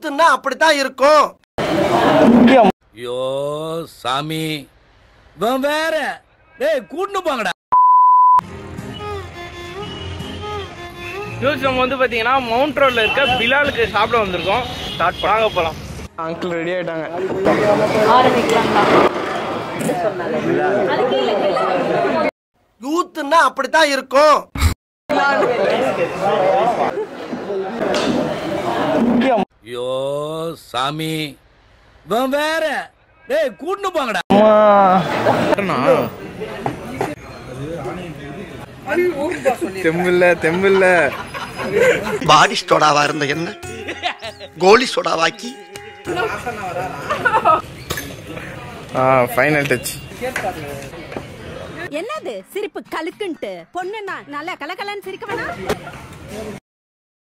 யூத்னா அப்படித்தான் இருக்கும். ஐயோ சாமி வேற டேய் கூட்னு போங்கடா. ஜூஸ் நம்ம வந்து பாத்தீங்கன்னா மவுண்ட் ரோட்ல இருக்க பிலாலுக்கு சாப்பிட வந்திருக்கோம். ஸ்டார்ட் பண்ணாங்க போலாம். அங்கிள் ரெடி ஆயிட்டாங்க. யூத்னா அப்படித்தான் இருக்கும். ஐயோ சாமி வேற டேய் கூட்னு போங்கடா. தெம்பில்ல பாடி ஸ்டோடாவா இருந்த என்ன கோலி சோடாவாக்கி ஃபைனல் டச். என்னது சிரிப்பு கலுக்குன்ட்டு பொண்ணுன்னா நல்லா கலகலன்னு சிரிக்க வேணாம்.